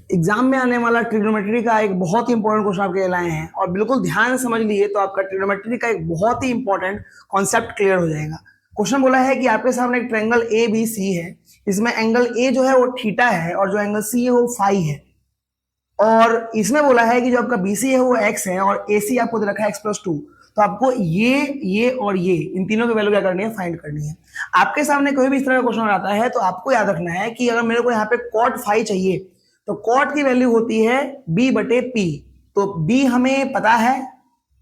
Exam में आने वाला ट्रिग्नोमेट्री का एक बहुत ही इंपॉर्टेंट क्वेश्चन आपके लिए लाए हैं और बिल्कुल ध्यान से समझ लिए तो आपका ट्रिग्नोमेट्री का एक बहुत ही इंपॉर्टेंट कॉन्सेप्ट क्लियर हो जाएगा। क्वेश्चन बोला है कि आपके सामने एक ट्रायंगल ए बी सी है, इसमें एंगल ए जो है वो थीटा है और जो एंगल सी है वो फाई है, और इसमें बोला है कि जो आपका बीसी है वो एक्स है और एसी आपको दे रखा है x+2। तो आपको ये और ये इन तीनों की वैल्यू क्या करनी है, फाइंड करनी है। आपके सामने कोई भी इस तरह का क्वेश्चन आता है तो आपको याद रखना है कि अगर मेरे को यहाँ पे कॉट फाई चाहिए तो कॉट की वैल्यू होती है b/p। तो b हमें पता है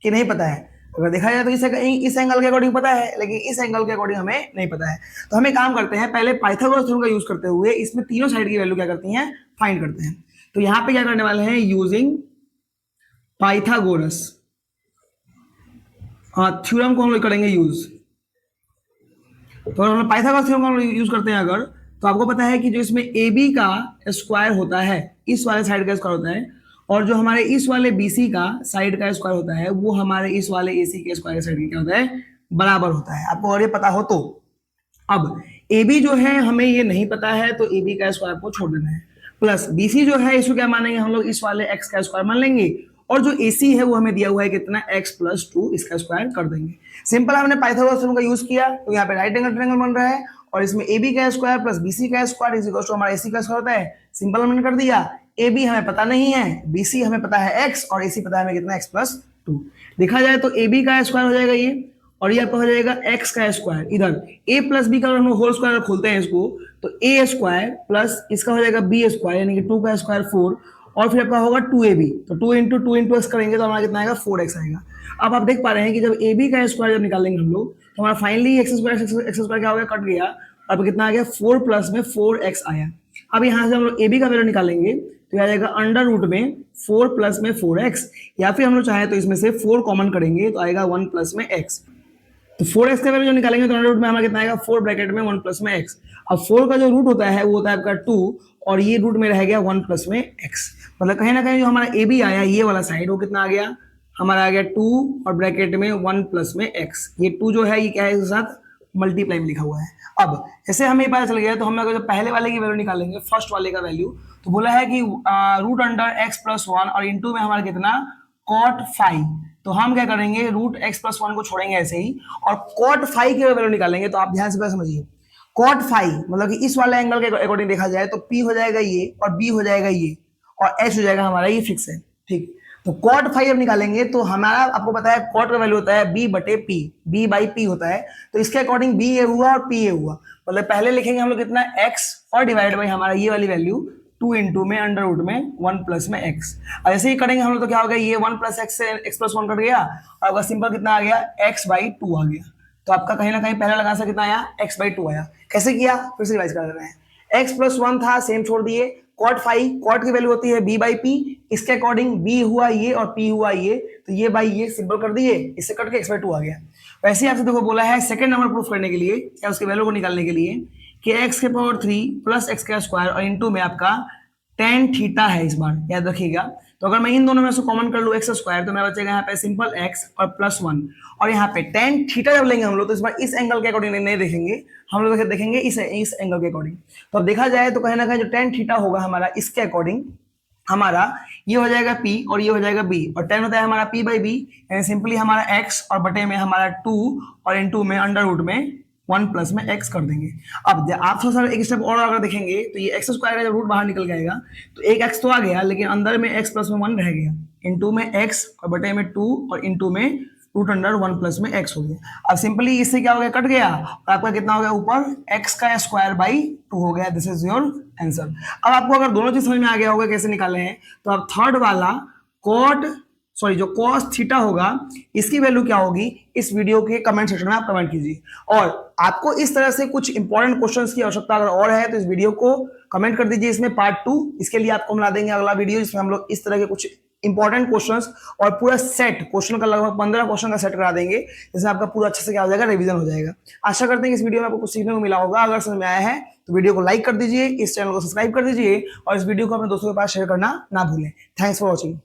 कि नहीं पता है? अगर देखा जाए तो इस एंगल के अकॉर्डिंग पता है, लेकिन इस एंगल के अकॉर्डिंग हमें नहीं पता है। तो हमें काम करते हैं, पहले पाइथागोरस थ्योरम का यूज करते हुए इसमें तीनों साइड की वैल्यू क्या करती हैं, फाइंड करते हैं। तो यहां पे क्या करने वाले हैं, यूजिंग पाइथागोरस थ्योरम को हम लोग करेंगे यूज। तो हम लोग पाइथागोरस थ्योरम को यूज करते हैं अगर, तो आपको पता है कि जो इसमें ए बी का स्क्वायर होता है इस वाले साइड का स्क्वायर होता है, और जो हमारे इस वाले बीसी का साइड का स्क्वायर होता है वो हमारे इस वाले एसी के स्क्वायर साइड का क्या होता है, बराबर होता है। आपको और ये पता हो तो। अब ए बी जो है हमें ये नहीं पता है तो ए बी का स्क्वायर को छोड़ देना है, प्लस बीसी जो है इसको क्या मानेंगे हम लोग, इस वाले एक्स का स्क्वायर मान लेंगे, और जो एसी है वो हमें दिया हुआ है कितना, x+2, इसका स्क्वायर कर देंगे। सिंपल हमने पाइथागोरस थ्योरम का यूज किया तो यहाँ पे राइट एंगल ट्रायंगल बन रहा है और इसमें ए बी का स्क्वायर प्लस बीसी का स्क्वायर इज इक्वल टू हमारा एसी का स्क्वायर होता है। सिंपल हमने कर दिया। ए बी हमें पता नहीं है, बीसी हमें पता है x और एसी पता है हमें कितना, x+2। देखा जाए तो ए बी का स्क्वायर हो जाएगा ये, और ये आपका हो जाएगा x का स्क्वायर। इधर a प्लस बी का हम होल स्क्वायर खोलते हैं इसको तो a स्क्वायर प्लस इसका हो जाएगा b स्क्वायर यानी कि 2 का स्क्वायर 4, और फिर आपका होगा 2ab। तो 2 × 2 × x करेंगे तो हमारा कितना आएगा, 4x आएगा। अब आप देख पा रहे हैं कि जब ab का स्क्वायर जब निकालेंगे हम लोग तो हमारा फाइनली x स्क्वायर क्या हो गया, कट गया। अब कितना आ गया, 4 प्लस में 4x आया। अब यहाँ से हम लोग ab का वैल्यू निकालेंगे तो आ जाएगा अंडर रूट में 4 प्लस में 4x, या फिर हम लोग चाहे तो इसमें से 4 कॉमन करेंगे तो आएगा 1 प्लस में x। तो 4x का वैल्यू जो निकालेंगे तो अंडर रूट में हमारा कितना आएगा, 4 ब्रैकेट में 1 प्लस में x। अब 4 का जो रूट होता है वो होता है आपका 2 और ये रूट में रह गया 1 प्लस में x। मतलब कहीं ना कहीं जो हमारा ए बी आया ये वाला साइड वो कितना आ गया, हमारा आ गया 2 और ब्रैकेट में 1 प्लस में x। ये 2 जो है ये क्या है, इसके साथ मल्टीप्लाई में लिखा हुआ है। अब ऐसे हमें पता चल गया तो हम अगर पहले वाले की वैल्यू निकालेंगे, फर्स्ट वाले का वैल्यू, तो बोला है कि रूट अंडर x+1 और इंटू में हमारा कितना, कॉट फाई। तो हम क्या करेंगे, रूट x+1 को छोड़ेंगे ऐसे ही और कॉट फाई की वैल्यू निकालेंगे। तो आप ध्यान से समझिए, कॉट फाई मतलब कि इस वाले एंगल के अकॉर्डिंग देखा जाए तो p हो जाएगा ये और b हो जाएगा ये और h हो जाएगा हमारा ये फिक्स है, ठीक। तो कॉट फाई अब निकालेंगे तो हमारा आपको पता है कॉट का वैल्यू होता है b/p, b/p होता है। तो इसके अकॉर्डिंग b ये हुआ और p ये हुआ, मतलब पहले लिखेंगे हम लोग कितना, x और डिवाइड बाई हमारा ये वाली वैल्यू 2 इंटू में अंडर रूट में 1 प्लस में x। ऐसे ही करेंगे हम लोग तो क्या हो गया, ये 1 प्लस x से x+1 कट गया और आपका सिंपल कितना आ गया, x/2 आ गया। तो आपका कहीं ना कहीं पहला लगा सा कितना आया, x/2 आया। कैसे किया, फिर से रिवाइज कर रहे हैं। x+1 था, सेम छोड़ दिए। कॉट फाई, कॉट की वैल्यू होती है b/p, इसके अकॉर्डिंग b हुआ ये और p हुआ ये, तो ये बाई ये सिंपल कर दिए, इससे कट के x/2 आ गया। वैसे ही आपसे देखो बोला है सेकंड नंबर प्रूफ करने के लिए या उसके वैल्यू को निकालने के लिए कि x³ प्लस x का स्क्वायर और इंटू में आपका tan थीटा है, इस बार याद रखिएगा। तो अगर मैं इन दोनों में से कॉमन कर लूं x² तो मेरा बचेगा यहाँ पे सिंपल x और +1, और यहाँ पे tan थीटा जब लेंगे हम लोग तो इस बार इस एंगल के अकॉर्डिंग नहीं देखेंगे, हम लोग देखेंगे इस एंगल के अकॉर्डिंग। तो अब देखा जाए तो कहीं ना कहीं जो tan थीटा होगा हमारा इसके अकॉर्डिंग हमारा ये हो जाएगा p और ये हो जाएगा b, और tan होता है हमारा p/b, यानी सिंपली हमारा x और बटे में हमारा 2 और इंटू में अंडर रूट में 1 प्लस में x कर देंगे। अब आप थोड़ा सा एक स्टेप और अगर देखेंगे तो ये x स्क्वायर का जब रूट बाहर निकल जाएगा तो एक x तो आ गया, लेकिन अंदर में x प्लस में 1 रह गया, इंटू में x और बटे में 2 और इंटू में रूट अंडर 1 प्लस में x हो गया। अब सिंपली इससे क्या हो गया, कट गया, और आपका कितना हो गया, ऊपर x का स्क्वायर बाई 2 हो गया। This is your answer. अब आपको अगर दोनों चीज समझ में आ गया होगा कैसे निकाले हैं, तो आप थर्ड वाला जो cos थीटा होगा इसकी वैल्यू क्या होगी, इस वीडियो के कमेंट सेक्शन में आप कमेंट कीजिए। और आपको इस तरह से कुछ इंपॉर्टेंट क्वेश्चंस की आवश्यकता अगर और है तो इस वीडियो को कमेंट कर दीजिए, इसमें पार्ट 2। इसके लिए आपको मिला देंगे अगला वीडियो जिसमें हम लोग इस तरह के कुछ इंपॉर्टेंट क्वेश्चंस और पूरा सेट क्वेश्चन का लगभग 15 क्वेश्चन का सेट करा देंगे, जिसमें आपका पूरा अच्छे से क्या हो जाएगा, रिवीजन हो जाएगा। आशा करते हैं कि इस वीडियो में आपको कुछ सीखने को मिला होगा। अगर समझ में आया है तो वीडियो को लाइक कर दीजिए, इस चैनल को सब्सक्राइब कर दीजिए और इस वीडियो को अपने दोस्तों के पास शेयर करना ना भूलें। Thanks for watching.